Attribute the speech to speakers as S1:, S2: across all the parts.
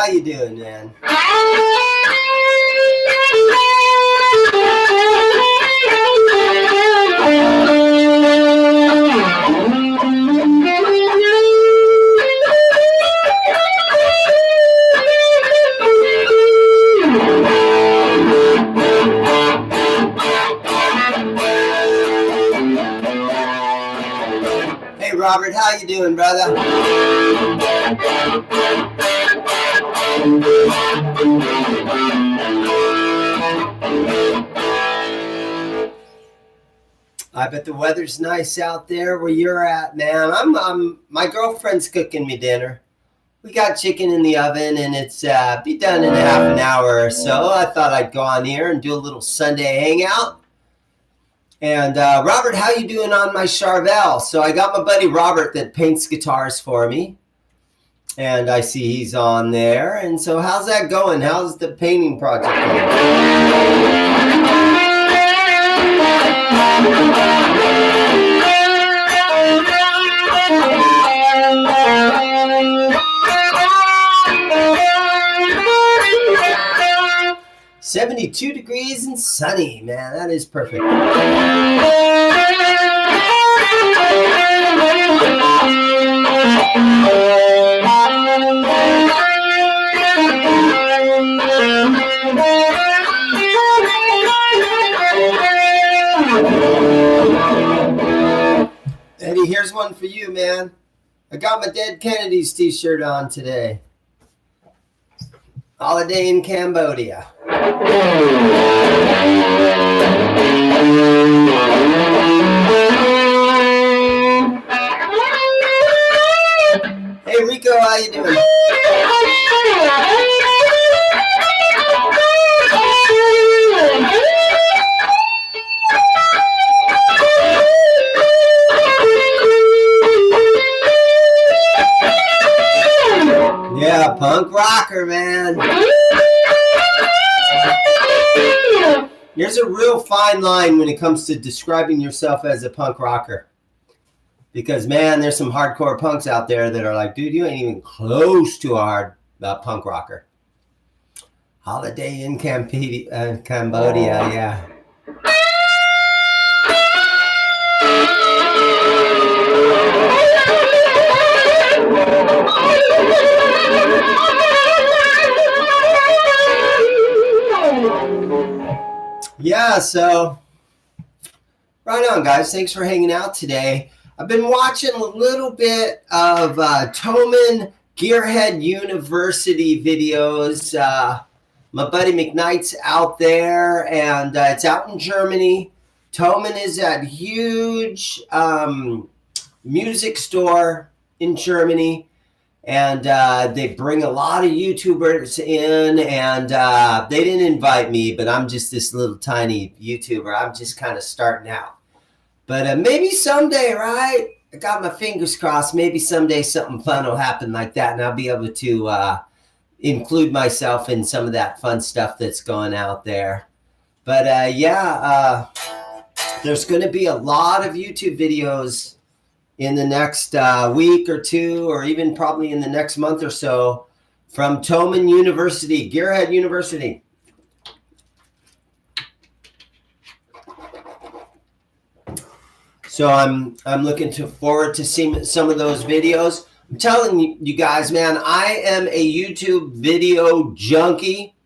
S1: how you doing, man? Hey, Robert, how you doing, brother? I bet the weather's nice out there where you're at, man. My girlfriend's cooking me dinner. We got chicken in the oven, and it's be done in half an hour or so. I thought I'd go on here and do a little Sunday hangout. And Robert, how you doing on my Charvel? So I got my buddy Robert that paints guitars for me. And I see he's on there. And so how's that going? How's the painting project going? 72 degrees and sunny, man. That is perfect. Eddie, here's one for you, man. I got my Dead Kennedys t-shirt on today. Holiday in Cambodia. Hey Rico, how you doing? Yeah, punk rocker, man. There's a real fine line when it comes to describing yourself as a punk rocker. Because, man, there's some hardcore punks out there that are like, dude, you ain't even close to a hard punk rocker. Holiday in Cambodia, yeah. Yeah, so right on, guys. Thanks for hanging out today. I've been watching a little bit of Toman Gearhead University videos. My buddy McKnight's out there, and it's out in Germany. Toman is that huge music store in Germany. And they bring a lot of YouTubers in, and they didn't invite me, but I'm just this little tiny YouTuber. I'm just kind of starting out. But maybe someday, right? I got my fingers crossed. Maybe someday something fun will happen like that, and I'll be able to include myself in some of that fun stuff that's going out there. But there's going to be a lot of YouTube videos in the next week or two, or even probably in the next month or so, from Toman University, Gearhead University. So I'm looking forward to seeing some of those videos. I'm telling you guys, man, I am a YouTube video junkie.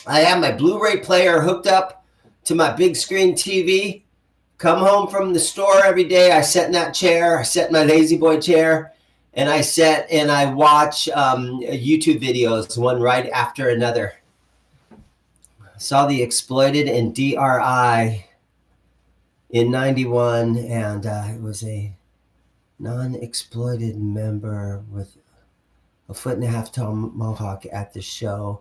S1: I have my Blu-ray player hooked up to my big screen TV. Come home from the store every day. I sit in that chair. I sit in my lazy boy chair, and I sit and I watch YouTube videos, one right after another. I saw The Exploited and DRI in '91, and it was a non-exploited member with a 1.5 tall mohawk at the show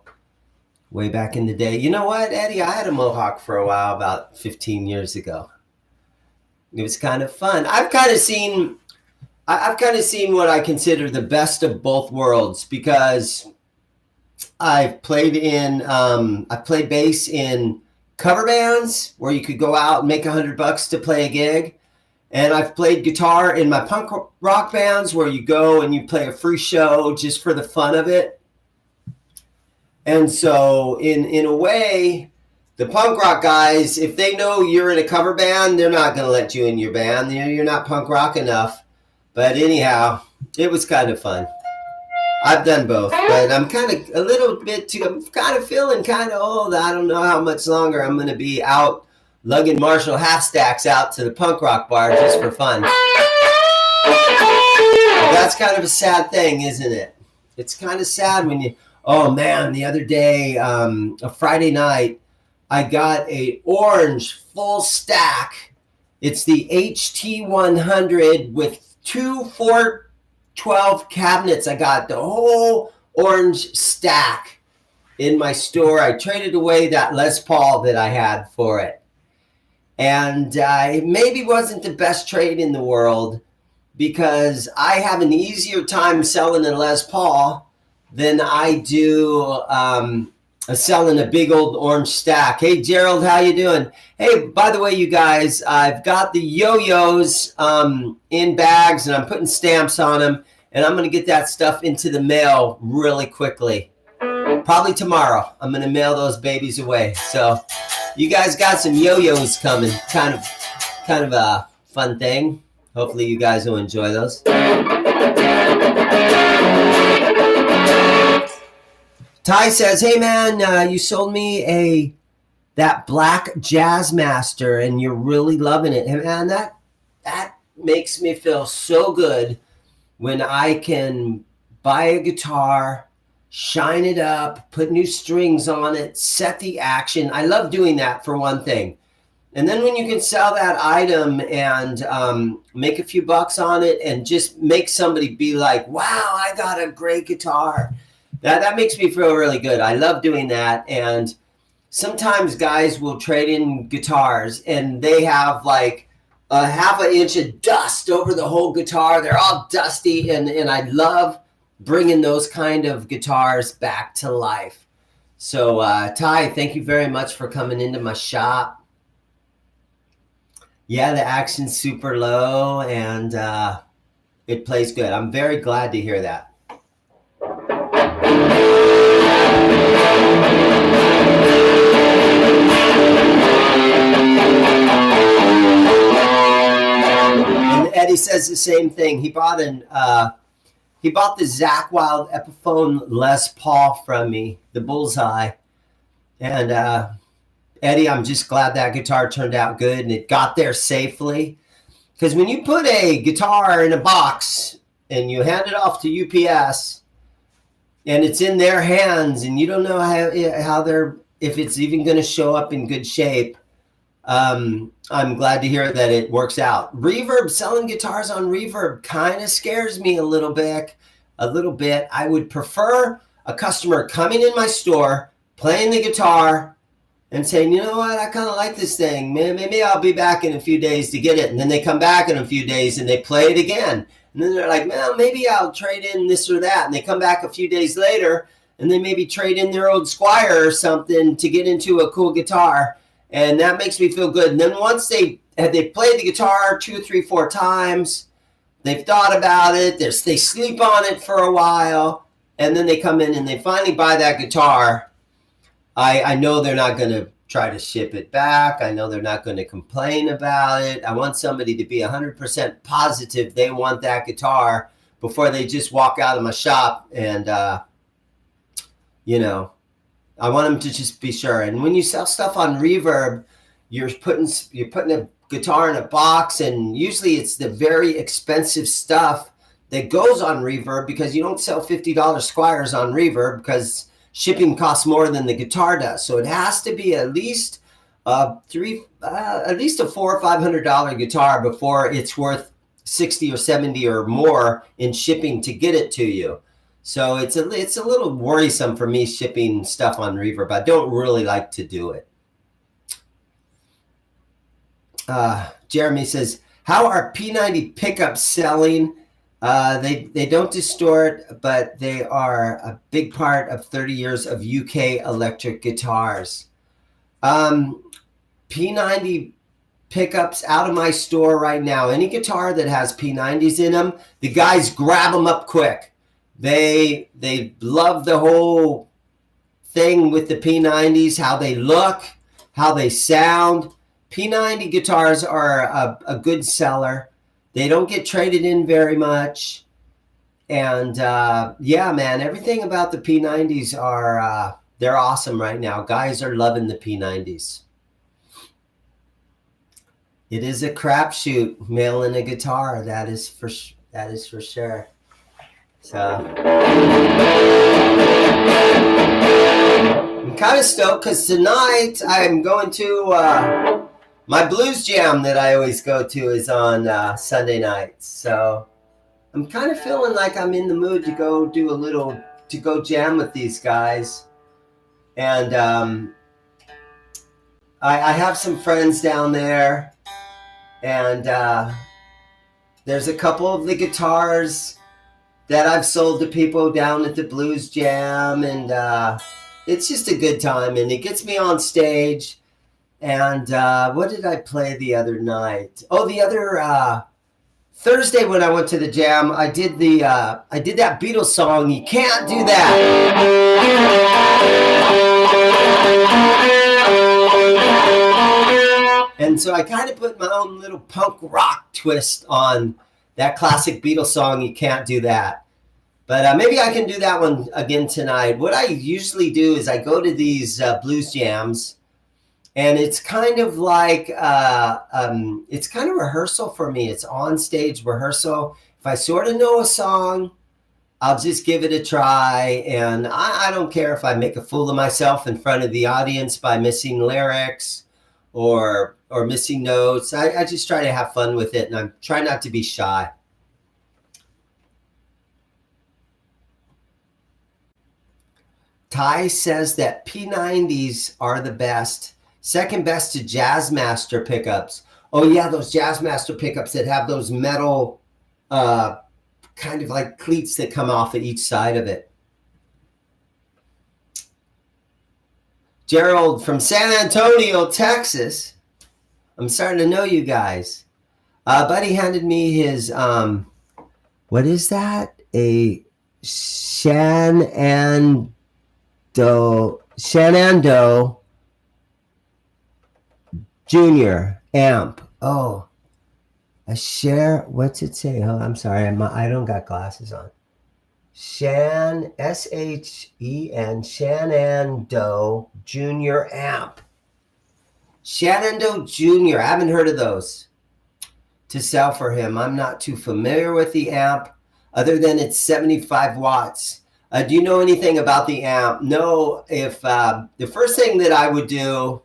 S1: way back in the day. You know what, Eddie? I had a mohawk for a while, about 15 years ago. It was kind of fun. I've kind of seen what I consider the best of both worlds, because I've played bass in cover bands where you could go out and make $100 to play a gig, and I've played guitar in my punk rock bands where you go and you play a free show just for the fun of it. And so in a way, the punk rock guys, if they know you're in a cover band, they're not going to let you in your band. You're not punk rock enough. But anyhow, it was kind of fun. I've done both, but I'm kind of a little bit too, I'm kind of feeling kind of old. I don't know how much longer I'm going to be out lugging Marshall half stacks out to the punk rock bar just for fun. That's kind of a sad thing, isn't it? It's kind of sad when you, oh man, the other day, a Friday night, I got a orange full stack. It's the HT100 with 2 412 cabinets. I got the whole orange stack in my store. I traded away that Les Paul that I had for it. And it maybe wasn't the best trade in the world because I have an easier time selling a Les Paul than I do selling a big old orange stack. Hey, Gerald, how you doing? Hey, by the way, you guys, I've got the yo-yos in bags, and I'm putting stamps on them, and I'm going to get that stuff into the mail really quickly. Probably tomorrow. I'm going to mail those babies away. So you guys got some yo-yos coming. Kind of a fun thing. Hopefully you guys will enjoy those. Ty says, hey man, you sold me that black Jazzmaster and you're really loving it. And man, that makes me feel so good when I can buy a guitar, shine it up, put new strings on it, set the action. I love doing that for one thing. And then when you can sell that item and make a few bucks on it and just make somebody be like, wow, I got a great guitar. That makes me feel really good. I love doing that. And sometimes guys will trade in guitars and they have like a half an inch of dust over the whole guitar. They're all dusty. And I love bringing those kind of guitars back to life. So Ty, thank you very much for coming into my shop. Yeah, the action's super low and it plays good. I'm very glad to hear that. And Eddie says the same thing. He bought the Zakk Wylde Epiphone Les Paul from me, the Bullseye. And Eddie, I'm just glad that guitar turned out good and it got there safely. Because when you put a guitar in a box and you hand it off to UPS and it's in their hands and you don't know if it's even going to show up in good shape, I'm glad to hear that it works out. Reverb, selling guitars on Reverb kind of scares me a little bit. I would prefer a customer coming in my store, playing the guitar, and saying, you know what, I kind of like this thing. Maybe I'll be back in a few days to get it. And then they come back in a few days and they play it again. And then they're like, well, maybe I'll trade in this or that. And they come back a few days later and they maybe trade in their old Squire or something to get into a cool guitar. And that makes me feel good. And then once they played the guitar 2, 3, 4 times, they've thought about it, they sleep on it for a while, and then they come in and they finally buy that guitar. I know they're not going to try to ship it back. I know they're not going to complain about it. I want somebody to be 100% positive they want that guitar before they just walk out of my shop. And, I want them to just be sure. And when you sell stuff on Reverb, you're putting a guitar in a box, and usually it's the very expensive stuff that goes on Reverb because you don't sell $50 Squires on Reverb because shipping costs more than the guitar does. So it has to be at least a $400 or $500 guitar before it's worth $60 or $70 or more in shipping to get it to you. So it's a little worrisome for me shipping stuff on Reverb. I don't really like to do it. Jeremy says, how are P90 pickups selling? They don't distort, but they are a big part of 30 years of UK electric guitars. P90 pickups out of my store right now. Any guitar that has P90s in them, the guys grab them up quick. They love the whole thing with the P90s, how they look, how they sound. P90 guitars are a good seller. They don't get traded in very much. And yeah, man, everything about the P90s are, they're awesome right now. Guys are loving the P90s. It is a crapshoot, mailing a guitar. That is for sure. So I'm kind of stoked because tonight I'm going to my blues jam that I always go to is on Sunday nights. So I'm kind of feeling like I'm in the mood to go do to go jam with these guys. And I have some friends down there, and there's a couple of the guitars that I've sold to people down at the blues jam, and it's just a good time, and it gets me on stage. And what did I play the other night? Oh, the other Thursday when I went to the jam, I did that Beatles song, "You Can't Do That." And so I kind of put my own little punk rock twist on that classic Beatles song, "You Can't Do That." But maybe I can do that one again tonight. What I usually do is I go to these blues jams, and it's kind of like it's kind of rehearsal for me. It's on stage rehearsal. If I sort of know a song, I'll just give it a try, and I don't care if I make a fool of myself in front of the audience by missing lyrics or missing notes. I just try to have fun with it, and I'm trying not to be shy. Ty says that P90s are the best. Second best to Jazzmaster pickups. Oh yeah, those Jazzmaster pickups that have those metal kind of like cleats that come off of each side of it. Gerald from San Antonio, Texas. I'm starting to know you guys. Buddy handed me his, what is that? A Shenandoah Junior amp. Oh, what's it say? Oh, I'm sorry. I don't got glasses on. S-H-E-N, Shenandoah Junior amp. Shenandoah Junior. I haven't heard of those to sell for him. I'm not too familiar with the amp other than it's 75 watts. Do you know anything about the amp? No. If the first thing that I would do,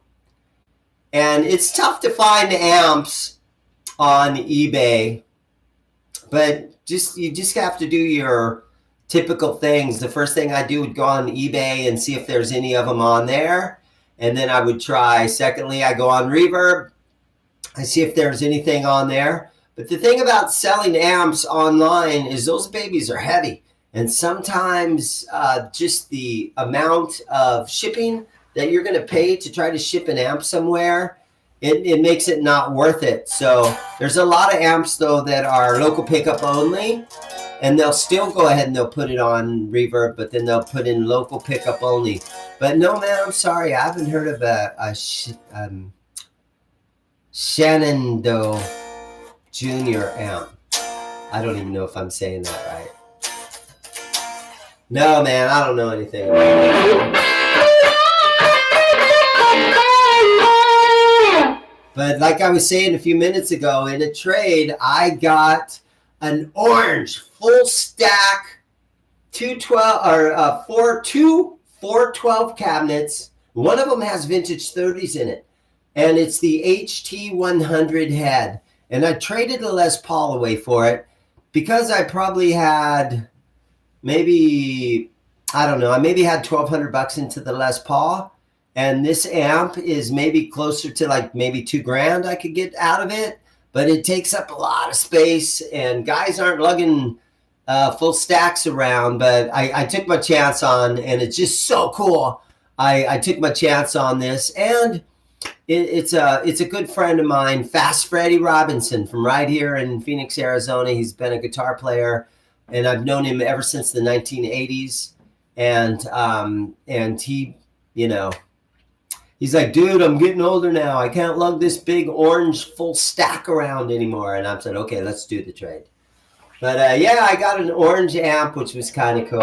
S1: and it's tough to find amps on eBay, but you just have to do your typical things. The first thing I do would go on eBay and see if there's any of them on there. And then I would try. Secondly, I go on Reverb. I see if there's anything on there. But the thing about selling amps online is those babies are heavy. And sometimes just the amount of shipping that you're going to pay to try to ship an amp somewhere, it makes it not worth it. So there's a lot of amps, though, that are local pickup only. And they'll still go ahead and they'll put it on Reverb, but then they'll put in local pickup only. But no, man, I'm sorry. I haven't heard of a Shenandoah Junior amp. I don't even know if I'm saying that right. No, man, I don't know anything about it. But like I was saying a few minutes ago, in a trade, I got an orange full stack 412 cabinets. One of them has vintage 30s in it, and it's the HT100 head. And I traded a Les Paul away for it because I probably had maybe, I don't know, I maybe had $1,200 into the Les Paul. And this amp is maybe closer to like maybe $2,000 I could get out of it. But it takes up a lot of space, and guys aren't lugging full stacks around. But I took my chance on, and it's just so cool. I took my chance on this, and it's a good friend of mine, Fast Freddie Robinson, from right here in Phoenix, Arizona. He's been a guitar player, and I've known him ever since the 1980s. and he, you know, he's like, dude, I'm getting older now. I can't lug this big orange full stack around anymore. And I said, okay, let's do the trade. But yeah, I got an orange amp, which was kind of cool.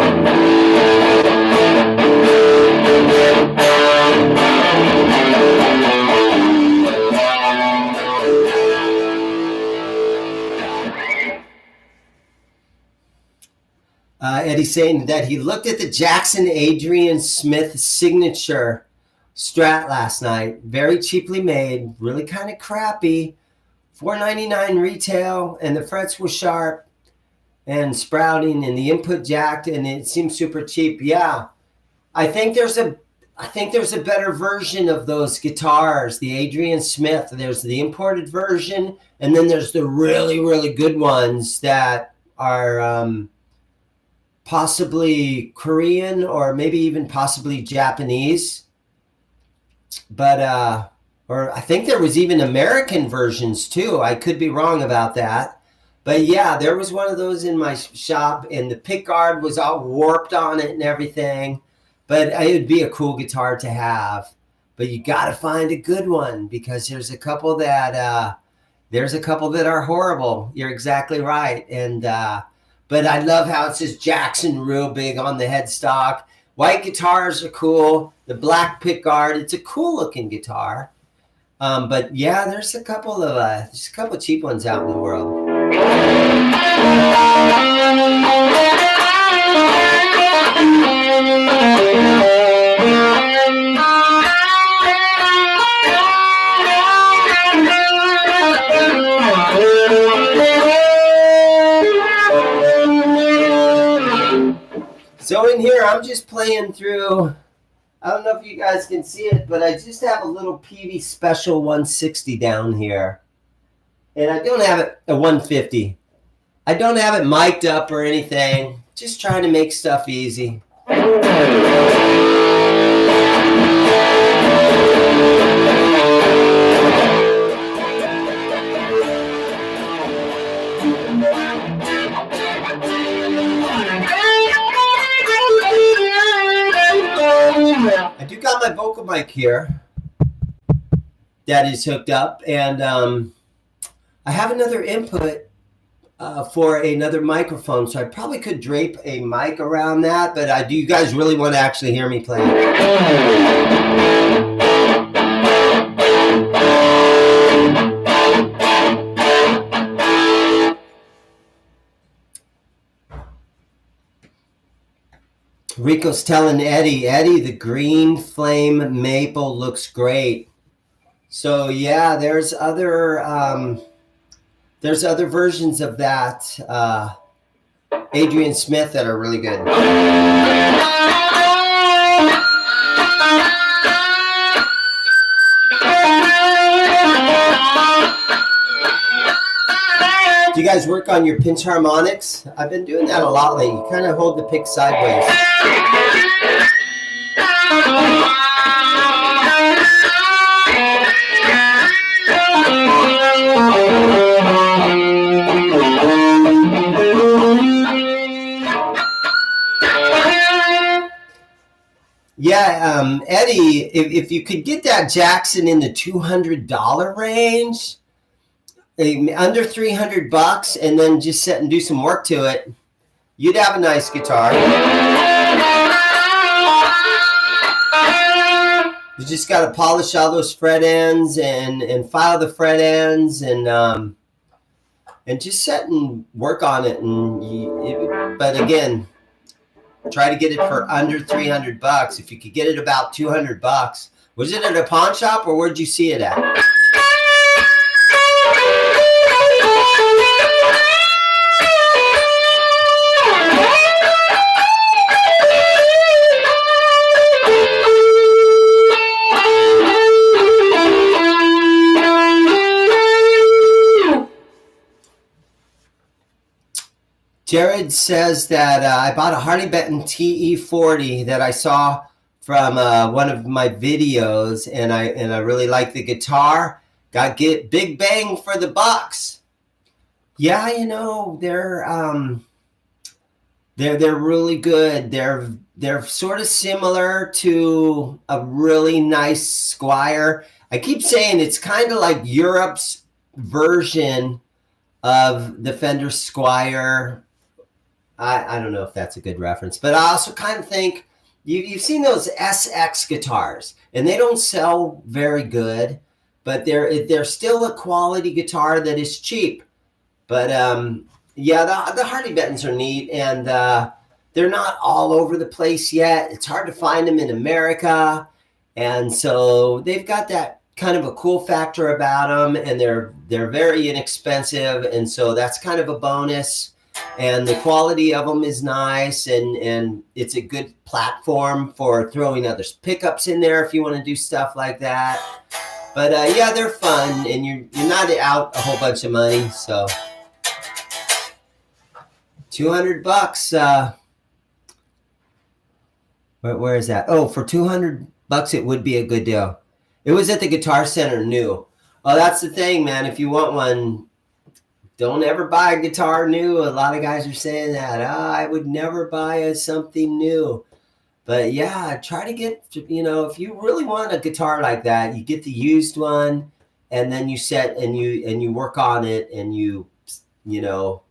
S1: Eddie's saying that he looked at the Jackson Adrian Smith signature Strat last night. Very cheaply made, really kind of crappy. $4.99 retail, and the frets were sharp and sprouting, and the input jacked, and it seems super cheap. Yeah, I think there's a better version of those guitars, the Adrian Smith. There's the imported version, and then there's the really, really good ones that are possibly Korean or maybe even possibly Japanese. But or I think there was even American versions too. I could be wrong about that. But yeah, there was one of those in my shop, and the pick guard was all warped on it and everything. But it would be a cool guitar to have. But you got to find a good one, because there's a couple that are horrible. You're exactly right. And but I love how it says Jackson real big on the headstock. White guitars are cool. The black pick guard, it's a cool looking guitar. But yeah, there's a couple of cheap ones out in the world. So in here, I'm just playing through. I don't know if you guys can see it, but I just have a little PV Special 160 down here. And I don't have it a 150. I don't have it mic'd up or anything. Just trying to make stuff easy. I do got my vocal mic here that is hooked up, and I have another input for another microphone, so I probably could drape a mic around that, but do you guys really want to actually hear me play? Rico's telling Eddie, the green flame maple looks great. So yeah, there's other versions of that Adrian Smith that are really good. Do you guys work on your pinch harmonics? I've been doing that a lot lately. You kind of hold the pick sideways. Yeah, Eddie, if you could get that Jackson in the $200 range, under $300, and then just sit and do some work to it, you'd have a nice guitar. You just got to polish all those fret ends and file the fret ends and just sit and work on it. But again, try to get it for under $300. If you could get it about $200, was it at a pawn shop or where'd you see it at? Jared says that I bought a Hardy Benton TE40 that I saw from one of my videos, and I really like the guitar. Got big bang for the bucks. Yeah, you know, they're really good. They're they're sort of similar to a really nice Squire. I keep saying it's kind of like Europe's version of the Fender Squire. I don't know if that's a good reference, but I also kind of think you've seen those SX guitars, and they don't sell very good, but they're still a quality guitar that is cheap. But yeah, the Harley Benton's are neat, and they're not all over the place yet. It's hard to find them in America, and so they've got that kind of a cool factor about them, and they're very inexpensive, and so that's kind of a bonus. And the quality of them is nice, and it's a good platform for throwing other pickups in there if you want to do stuff like that. But yeah, they're fun, and you're not out a whole bunch of money, so $200. Where is that? Oh, for $200, it would be a good deal. It was at the Guitar Center new. Oh, that's the thing, man. If you want one, don't ever buy a guitar new. A lot of guys are saying that. I would never buy something new. But yeah, try to get, if you really want a guitar like that, you get the used one, and then you set and you work on it, and you do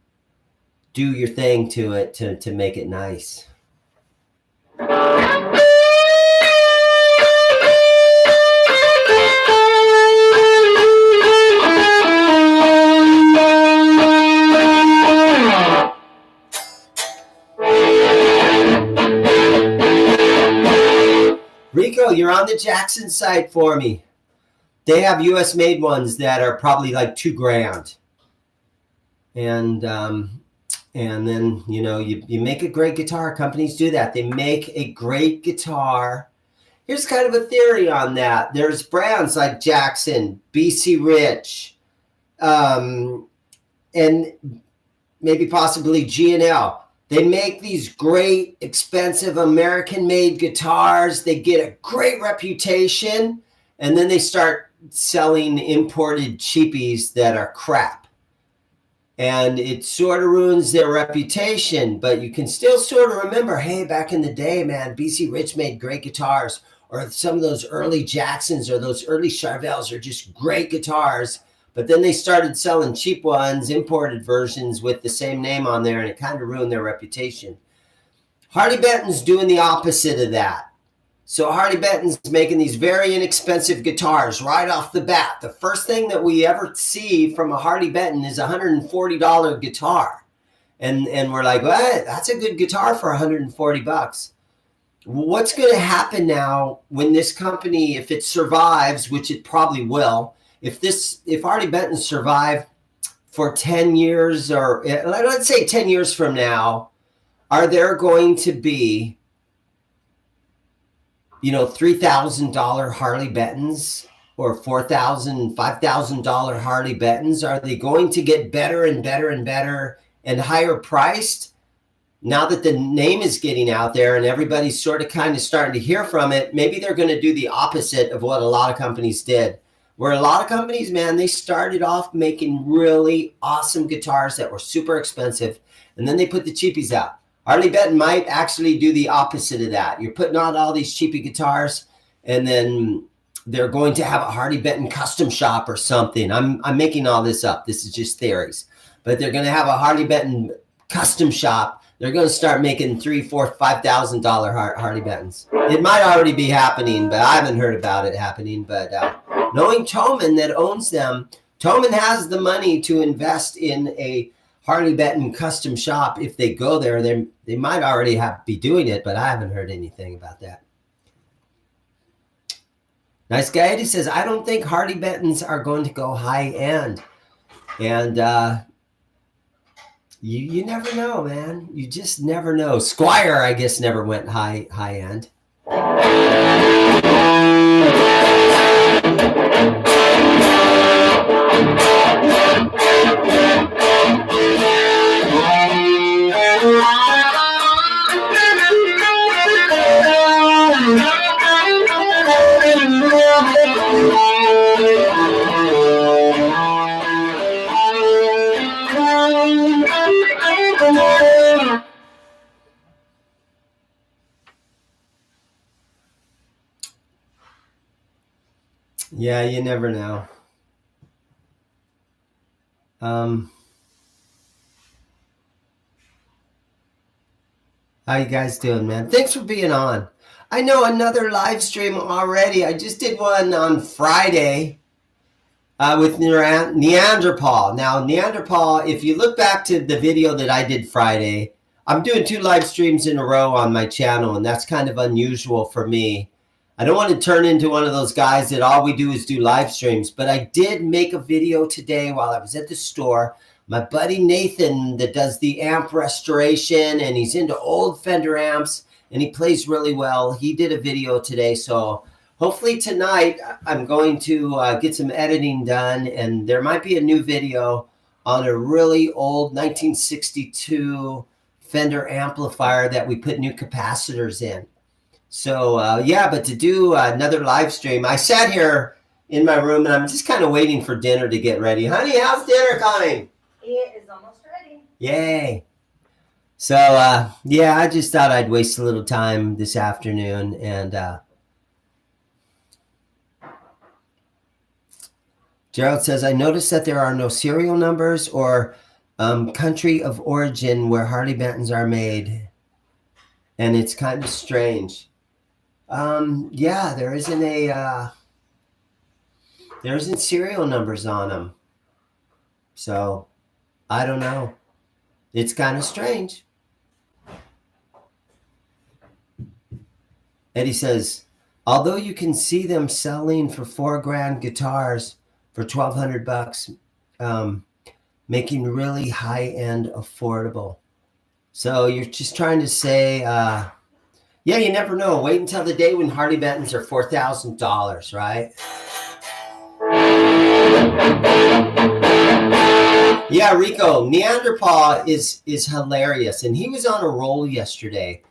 S1: your thing to it to make it nice. Rico, you're on the Jackson site for me. They have US made ones that are probably like $2,000. And then, you make a great guitar. Companies do that. They make a great guitar. Here's kind of a theory on that. There's brands like Jackson, BC Rich, and maybe possibly G&L. They make these great, expensive American-made guitars. They get a great reputation, and then they start selling imported cheapies that are crap. And it sort of ruins their reputation, but you can still sort of remember, hey, back in the day, man, BC Rich made great guitars, or some of those early Jacksons or those early Charvels are just great guitars. But then they started selling cheap ones, imported versions with the same name on there, and it kind of ruined their reputation. Harley Benton's doing the opposite of that. So Harley Benton's making these very inexpensive guitars right off the bat. The first thing that we ever see from a Harley Benton is a $140 guitar. And we're like, well, that's a good guitar for $140. What's going to happen now when this company, if it survives, which it probably will, if Harley Benton survive for 10 years, or let's say 10 years from now, are there going to be, $3,000 Harley Bentons or $4,000, $5,000 Harley Bentons? Are they going to get better and better and better and higher priced? Now that the name is getting out there and everybody's sort of kind of starting to hear from it, maybe they're going to do the opposite of what a lot of companies did. Where a lot of companies, man, they started off making really awesome guitars that were super expensive, and then they put the cheapies out. Harley Benton might actually do the opposite of that. You're putting out all these cheapy guitars, and then they're going to have a Harley Benton custom shop or something. I'm making all this up. This is just theories. But they're going to have a Harley Benton custom shop. They're going to start making $3,000, $4,000, $5,000 Harley Bentons. It might already be happening, but I haven't heard about it happening. But knowing Thomann that owns them, Thomann has the money to invest in a Harley Benton custom shop. If they go there, they might already be doing it, but I haven't heard anything about that. Nice guy. He says, I don't think Harley Bentons are going to go high end. And you never know, man. You just never know. Squire, I guess, never went high end. Yeah, you never know. How you guys doing, man? Thanks for being on. I know another live stream already. I just did one on Friday with Neanderthal. Now, Neanderthal, if you look back to the video that I did Friday, I'm doing 2 live streams in a row on my channel, and that's kind of unusual for me. I don't want to turn into one of those guys that all we do is do live streams, but I did make a video today while I was at the store. My buddy Nathan that does the amp restoration, and he's into old Fender amps, and he plays really well. He did a video today, so hopefully tonight I'm going to get some editing done, and there might be a new video on a really old 1962 Fender amplifier that we put new capacitors in. So yeah, but to do another live stream, I sat here in my room and I'm just kind of waiting for dinner to get ready. Honey, how's dinner coming?
S2: It is almost ready.
S1: Yay. So yeah, I just thought I'd waste a little time this afternoon. And Gerald says, I noticed that there are no serial numbers or country of origin where Harley Bentons are made. And it's kind of strange. Yeah, there isn't serial numbers on them. So I don't know. It's kind of strange. Eddie says, although you can see them selling for $4,000 guitars for $1,200, making really high-end affordable. So you're just trying to say, yeah, you never know. Wait until the day when Harley Bentons are $4,000, right? Yeah, Rico, Neanderthal is hilarious, and he was on a roll yesterday.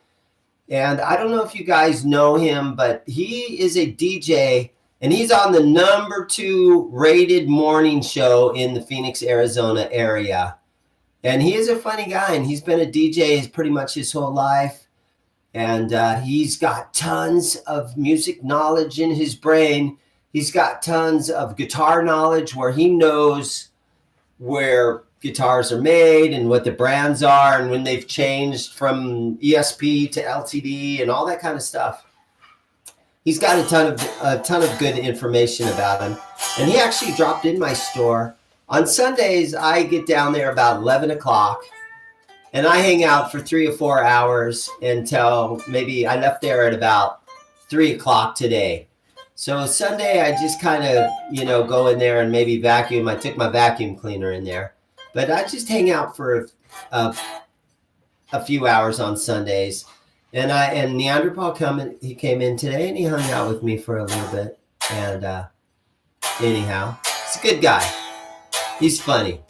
S1: And I don't know if you guys know him, but he is a DJ, and he's on the #2 rated morning show in the Phoenix, Arizona area. And he is a funny guy, and he's been a DJ pretty much his whole life. And he's got tons of music knowledge in his brain. He's got tons of guitar knowledge where he knows where guitars are made and what the brands are and when they've changed from ESP to LTD and all that kind of stuff. He's got a ton of good information about him. And he actually dropped in my store. On Sundays, I get down there about 11 o'clock. And I hang out for 3 or 4 hours until maybe I left there at about 3 o'clock today. So Sunday, I just kind of, go in there and maybe vacuum. I took my vacuum cleaner in there. But I just hang out for a few hours on Sundays. And Neanderthal he came in today and he hung out with me for a little bit. And anyhow, he's a good guy. He's funny.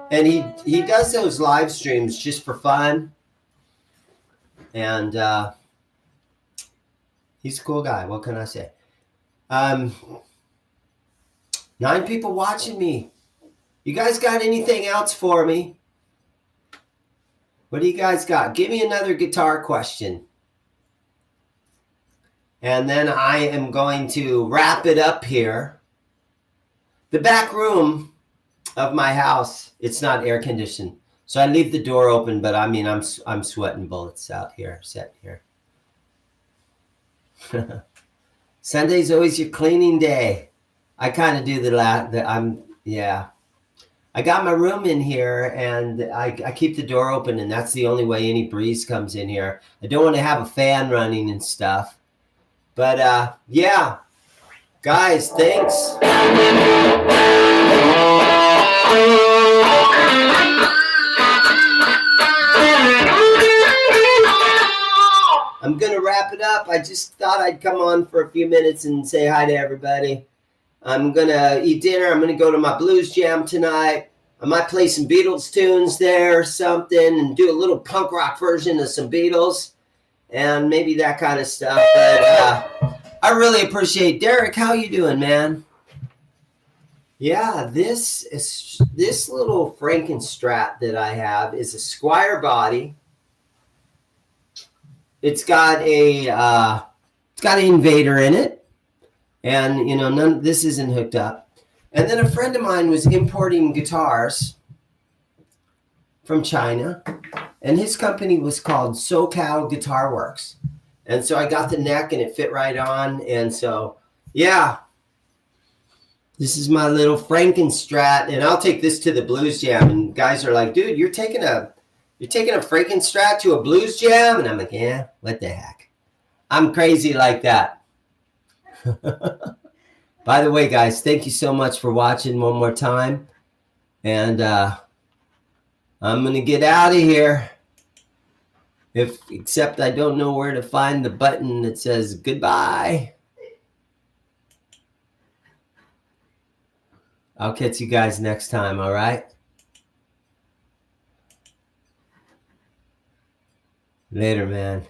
S1: And he does those live streams just for fun. And he's a cool guy. What can I say? 9 people watching me. You guys got anything else for me? What do you guys got? Give me another guitar question. And then I am going to wrap it up here. The back room of my house, it's not air conditioned, so I leave the door open. But I mean, I'm sweating bullets out here, sitting here. Sunday's always your cleaning day. I kind of do yeah. I got my room in here, and I keep the door open, and that's the only way any breeze comes in here. I don't want to have a fan running and stuff. But yeah, guys, thanks. I'm going to wrap it up. I just thought I'd come on for a few minutes and say hi to everybody. I'm going to eat dinner. I'm going to go to my blues jam tonight. I might play some Beatles tunes there or something and do a little punk rock version of some Beatles and maybe that kind of stuff. But I really appreciate Derek. How you doing, man? Yeah, this little Frankenstrat that I have is a Squier body. It's got an Invader in it, And, this isn't hooked up. And then a friend of mine was importing guitars from China, and his company was called SoCal Guitar Works. And so I got the neck and it fit right on. And so, yeah, this is my little Frankenstrat, and I'll take this to the blues jam. And guys are like, dude, you're taking a Frankenstrat to a blues jam? And I'm like, yeah, what the heck? I'm crazy like that. By the way, guys, thank you so much for watching one more time. And I'm going to get out of here. Except I don't know where to find the button that says goodbye. I'll catch you guys next time, all right? Later, man.